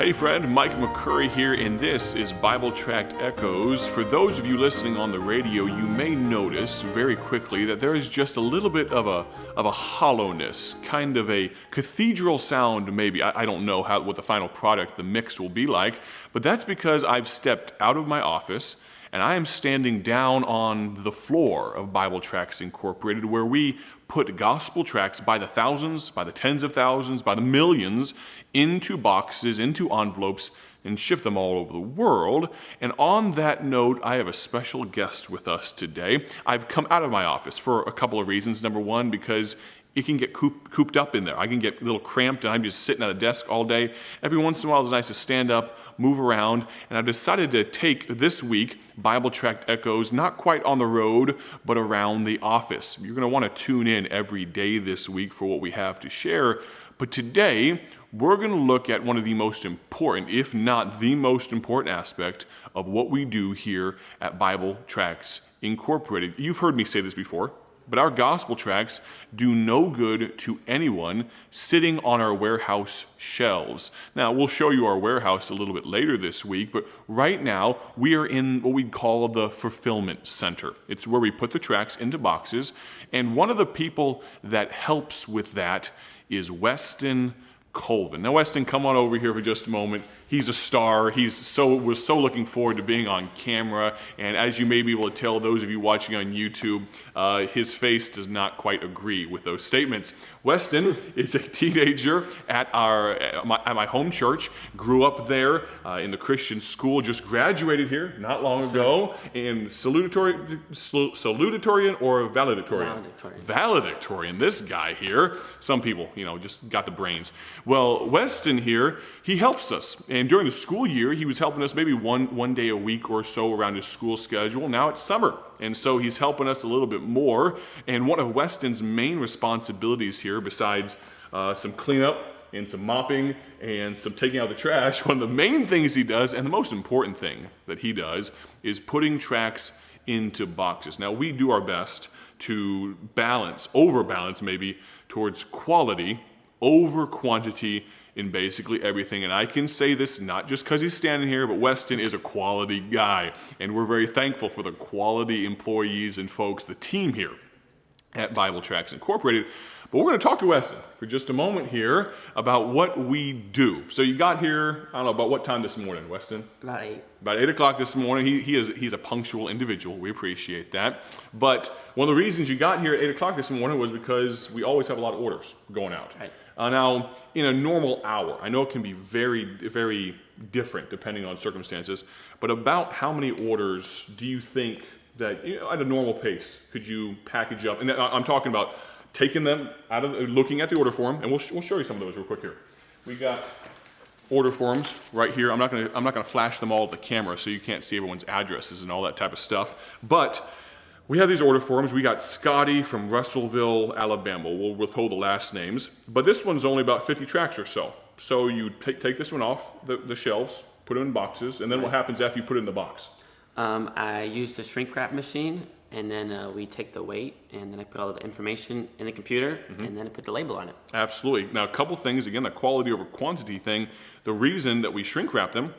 Hey friend, Mike McCurry here, and this is Bible Tract Echoes. For those of you listening on the radio, you may notice very quickly that there is just a little bit of a hollowness, kind of a cathedral sound maybe. I don't know what the final product, the mix will be like, but that's because I've stepped out of my office and I am standing down on the floor of Bible Tracts Incorporated, where we put gospel tracts by the thousands, by the tens of thousands, by the millions into boxes, into envelopes, and ship them all over the world. And on that note, I have a special guest with us today. I've come out of my office for a couple of reasons. Number one, because it can get cooped up in there. I can get a little cramped and I'm just sitting at a desk all day. Every once in a while it's nice to stand up, move around, and I've decided to take this week Bible Tract Echoes, not quite on the road, but around the office. You're going to want to tune in every day this week for what we have to share. But today, we're going to look at one of the most important, if not the most important aspect of what we do here at Bible Tracts Incorporated. You've heard me say this before, but our gospel tracts do no good to anyone sitting on our warehouse shelves. Now, we'll show you our warehouse a little bit later this week, but right now we are in what we call the fulfillment center. It's where we put the tracts into boxes, and one of the people that helps with that is Weston. Now, Weston, come on over here for just a moment. He's a star. We're so looking forward to being on camera. And as you may be able to tell, those of you watching on YouTube, his face does not quite agree with those statements. Weston is a teenager at my home church. Grew up there in the Christian school. Just graduated here not long ago. In salutatorian or valedictorian? Valedictorian. This guy here. Some people, just got the brains. Well, Weston here, he helps us. And during the school year, he was helping us maybe one day a week or so around his school schedule. Now it's summer, and so he's helping us a little bit more. And one of Weston's main responsibilities here, besides some cleanup and some mopping and some taking out the trash, one of the main things he does, and the most important thing that he does, is putting tracts into boxes. Now, we do our best to overbalance maybe, towards quality over quantity in basically everything. And I can say this not just because he's standing here, but Weston is a quality guy. And we're very thankful for the quality employees and folks, the team here at Bible Tracts Incorporated. But we're going to talk to Weston for just a moment here about what we do. So you got here, I don't know, about what time this morning, Weston? About 8. About 8 o'clock this morning. He's a punctual individual. We appreciate that. But one of the reasons you got here at 8 o'clock this morning was because we always have a lot of orders going out. Right. Now, in a normal hour, I know it can be very, very different depending on circumstances, but about how many orders do you think that, at a normal pace, could you package up? And I'm talking about taking them out of, looking at the order form, and we'll show you some of those real quick here. We got order forms right here. I'm not gonna flash them all at the camera so you can't see everyone's addresses and all that type of stuff, but we have these order forms. We got Scotty from Russellville, Alabama. We'll withhold the last names, but this one's only about 50 tracts or so. So you take this one off the shelves, put them in boxes, and then what happens after you put it in the box? I use the shrink wrap machine, and then we take the weight, and then I put all the information in the computer, and then I put the label on it. Absolutely. Now, a couple things, again, the quality over quantity thing. The reason that we shrink wrap them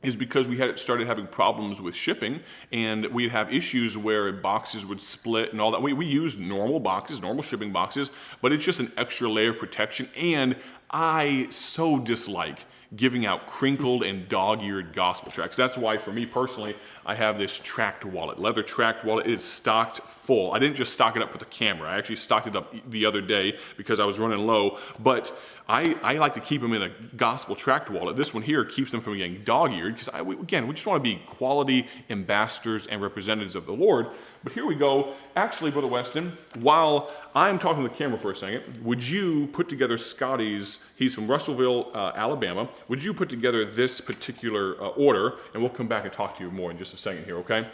is because we started having problems with shipping, and we'd have issues where boxes would split and all that. We use normal boxes, normal shipping boxes, but it's just an extra layer of protection, and I so dislike giving out crinkled and dog-eared gospel tracts. That's why, for me personally, I have this tract wallet, leather tract wallet. It is stocked full. I didn't just stock it up for the camera. I actually stocked it up the other day because I was running low, but I like to keep them in a gospel tract wallet. This one here keeps them from getting dog-eared because, we just want to be quality ambassadors and representatives of the Lord. But here we go. Actually, Brother Weston, while I'm talking to the camera for a second, would you put together Scotty's, he's from Russellville, Alabama, would you put together this particular order, and we'll come back and talk to you more in just a second here, okay?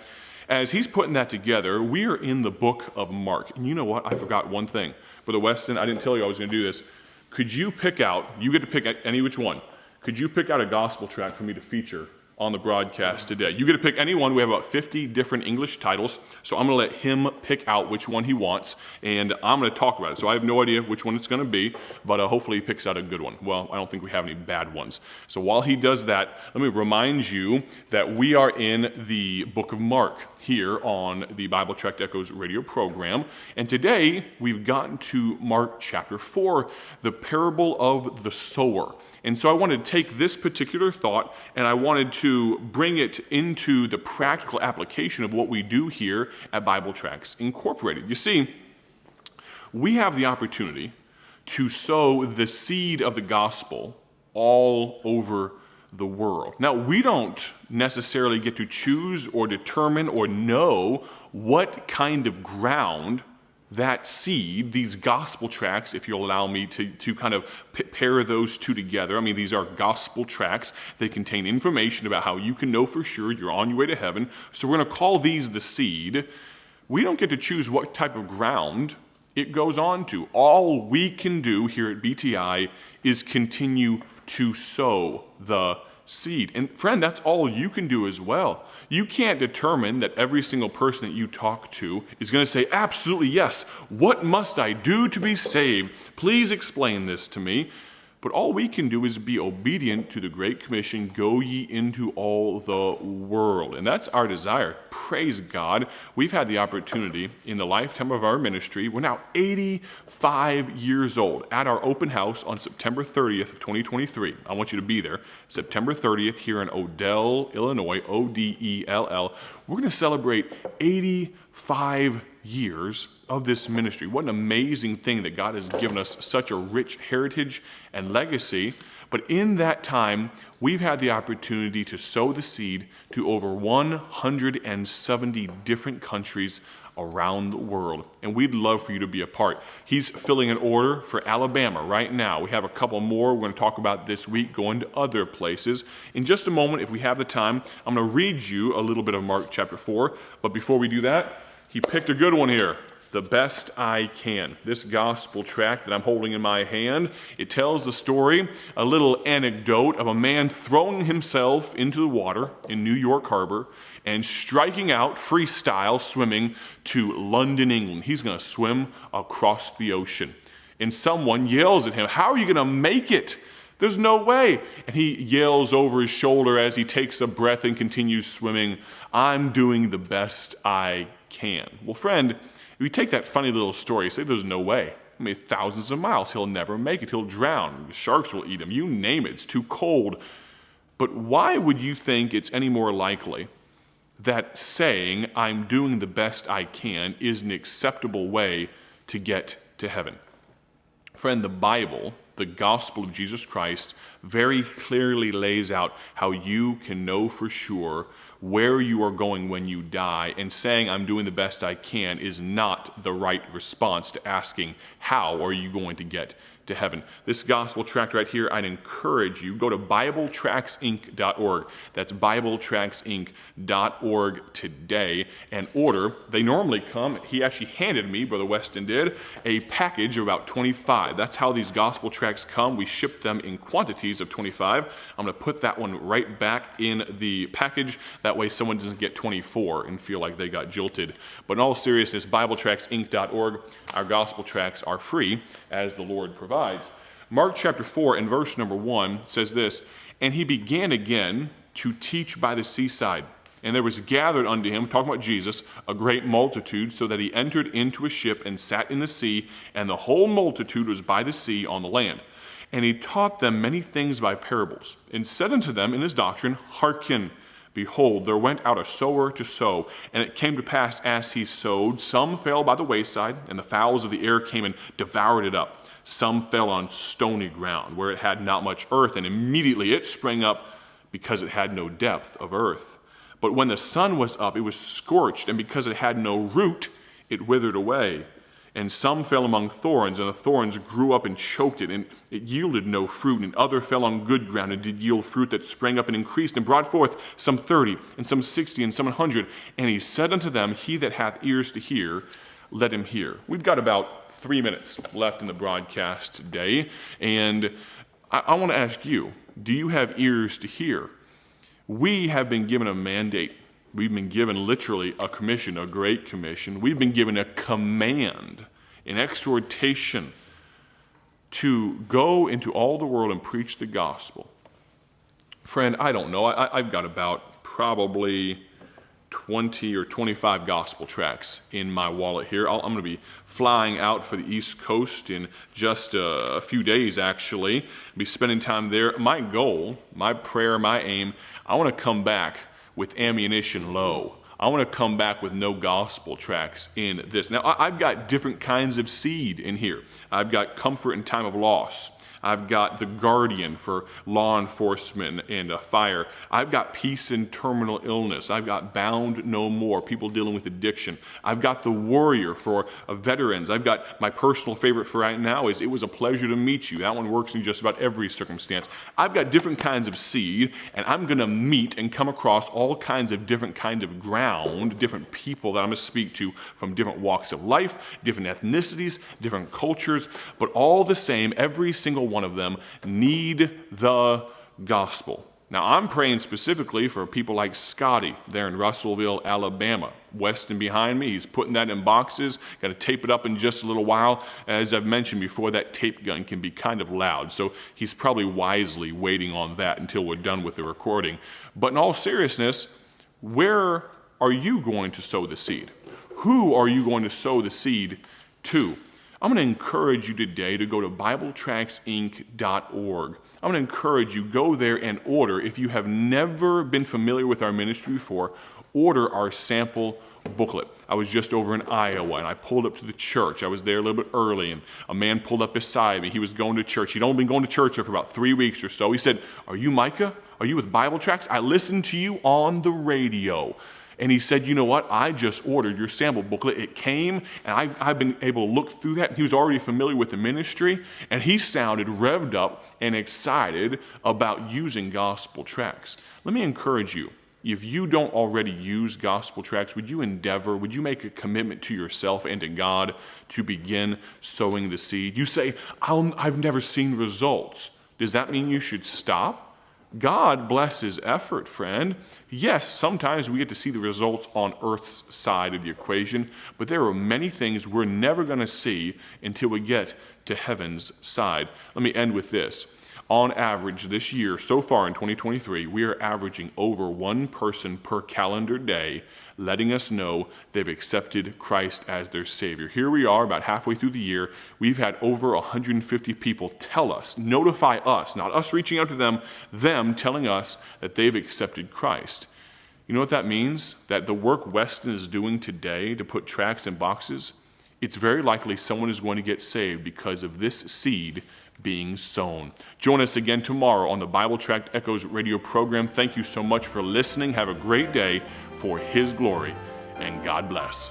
As he's putting that together, we are in the book of Mark. And you know what? I forgot one thing. Brother Weston, I didn't tell you I was going to do this. Could you pick out, you get to pick any which one, could you pick out a gospel tract for me to feature on the broadcast today. You get to pick any one. We have about 50 different English titles, so I'm going to let him pick out which one he wants, and I'm going to talk about it. So I have no idea which one it's going to be, but hopefully he picks out a good one. Well, I don't think we have any bad ones. So while he does that, let me remind you that we are in the book of Mark here on the Bible Tract Echoes radio program, and today we've gotten to Mark chapter 4, the parable of the sower. And so I wanted to take this particular thought and I wanted to bring it into the practical application of what we do here at Bible Tracts Incorporated. You see, we have the opportunity to sow the seed of the gospel all over the world. Now, we don't necessarily get to choose or determine or know what kind of ground that seed, these gospel tracts, if you'll allow me to kind of pair those two together. I mean, these are gospel tracts. They contain information about how you can know for sure you're on your way to heaven. So we're going to call these the seed. We don't get to choose what type of ground it goes on to. All we can do here at BTI is continue to sow the seed. And friend, that's all you can do as well. You can't determine that every single person that you talk to is going to say, absolutely yes, what must I do to be saved? Please explain this to me. But all we can do is be obedient to the Great Commission, go ye into all the world. And that's our desire. Praise God. We've had the opportunity in the lifetime of our ministry. We're now 85 years old at our open house on September 30th of 2023. I want you to be there. September 30th here in Odell, Illinois, Odell. We're going to celebrate 85 years of this ministry. What an amazing thing that God has given us such a rich heritage and legacy. But in that time, we've had the opportunity to sow the seed to over 170 different countries around the world. And we'd love for you to be a part. He's filling an order for Alabama right now. We have a couple more we're going to talk about this week, going to other places. In just a moment, if we have the time, I'm going to read you a little bit of Mark chapter 4. But before we do that, he picked a good one here, The Best I Can. This gospel tract that I'm holding in my hand, it tells the story, a little anecdote of a man throwing himself into the water in New York Harbor and striking out freestyle swimming to London, England. He's going to swim across the ocean. And someone yells at him, "How are you going to make it? There's no way." And he yells over his shoulder as he takes a breath and continues swimming, "I'm doing the best I can." Well, friend, if you take that funny little story, say there's no way. I mean, thousands of miles, he'll never make it. He'll drown. The sharks will eat him. You name it. It's too cold. But why would you think it's any more likely that saying, "I'm doing the best I can," is an acceptable way to get to heaven? Friend, the Bible, the gospel of Jesus Christ, very clearly lays out how you can know for sure where you are going when you die, and saying "I'm doing the best I can" is not the right response to asking how are you going to get to heaven. This gospel tract right here, I'd encourage you, go to BibleTractsInc.org. That's BibleTractsInc.org today and order. They normally come, he actually handed me, Brother Weston did, a package of about 25. That's how these gospel tracts come. We ship them in quantities of 25. I'm going to put that one right back in the package. That way someone doesn't get 24 and feel like they got jilted. But in all seriousness, BibleTractsInc.org. Our gospel tracts are free as the Lord provides. Mark chapter 4 and verse number 1 says this, "And he began again to teach by the seaside. And there was gathered unto him," talking about Jesus, "a great multitude, so that he entered into a ship and sat in the sea, and the whole multitude was by the sea on the land. And he taught them many things by parables, and said unto them in his doctrine, Hearken, behold, there went out a sower to sow. And it came to pass as he sowed, some fell by the wayside, and the fowls of the air came and devoured it up. Some fell on stony ground, where it had not much earth, and immediately it sprang up, because it had no depth of earth. But when the sun was up, it was scorched, and because it had no root, it withered away. And some fell among thorns, and the thorns grew up and choked it, and it yielded no fruit. And other fell on good ground, and did yield fruit that sprang up and increased, and brought forth some 30, and some 60, and some 100. And he said unto them, He that hath ears to hear, let him hear." We've got about 3 minutes left in the broadcast today, and I want to ask you, do you have ears to hear? We have been given a mandate. We've been given literally a commission, a great commission. We've been given a command, an exhortation to go into all the world and preach the gospel. Friend, I don't know. I've got about probably 20 or 25 gospel tracts in my wallet here. I'm going to be flying out for the East Coast in just a few days, actually. Be spending time there. My goal, my prayer, my aim, I want to come back with ammunition low. I want to come back with no gospel tracts in this. Now, I've got different kinds of seed in here. I've got comfort in time of loss. I've got the guardian for law enforcement and fire. I've got peace in terminal illness. I've got bound no more, people dealing with addiction. I've got the warrior for veterans. I've got my personal favorite for right now is It Was a Pleasure to Meet You. That one works in just about every circumstance. I've got different kinds of seed, and I'm going to meet and come across all kinds of different kind of ground, different people that I'm going to speak to from different walks of life, different ethnicities, different cultures, but all the same, every single one of them need the gospel. Now, I'm praying specifically for people like Scotty there in Russellville, Alabama. Weston behind me, he's putting that in boxes. Got to tape it up in just a little while. As I've mentioned before, that tape gun can be kind of loud, so he's probably wisely waiting on that until we're done with the recording. But in all seriousness, where are you going to sow the seed? Who are you going to sow the seed to? I'm going to encourage you today to go to BibleTractsInc.org. I'm going to encourage you, go there and order. If you have never been familiar with our ministry before, order our sample booklet. I was just over in Iowa, and I pulled up to the church. I was there a little bit early, and a man pulled up beside me. He was going to church. He'd only been going to church there for about 3 weeks or so. He said, "Are you Micah? Are you with Bible Tracts? I listened to you on the radio." And he said, "You know what? I just ordered your sample booklet. It came, and I've been able to look through that." He was already familiar with the ministry, and he sounded revved up and excited about using gospel tracts. Let me encourage you. If you don't already use gospel tracts, would you make a commitment to yourself and to God to begin sowing the seed? You say, "I've never seen results." Does that mean you should stop? God blesses effort, friend. Yes, sometimes we get to see the results on Earth's side of the equation, but there are many things we're never going to see until we get to heaven's side. Let me end with this. On average, this year, so far in 2023, we are averaging over one person per calendar day letting us know they've accepted Christ as their Savior. Here we are, about halfway through the year. We've had over 150 people tell us, notify us, not us reaching out to them telling us that they've accepted Christ. You know what that means? That the work Weston is doing today to put tracts in boxes, it's very likely someone is going to get saved because of this seed being sown. Join us again tomorrow on the Bible Tract Echoes radio program. Thank you so much for listening. Have a great day for His glory, and God bless.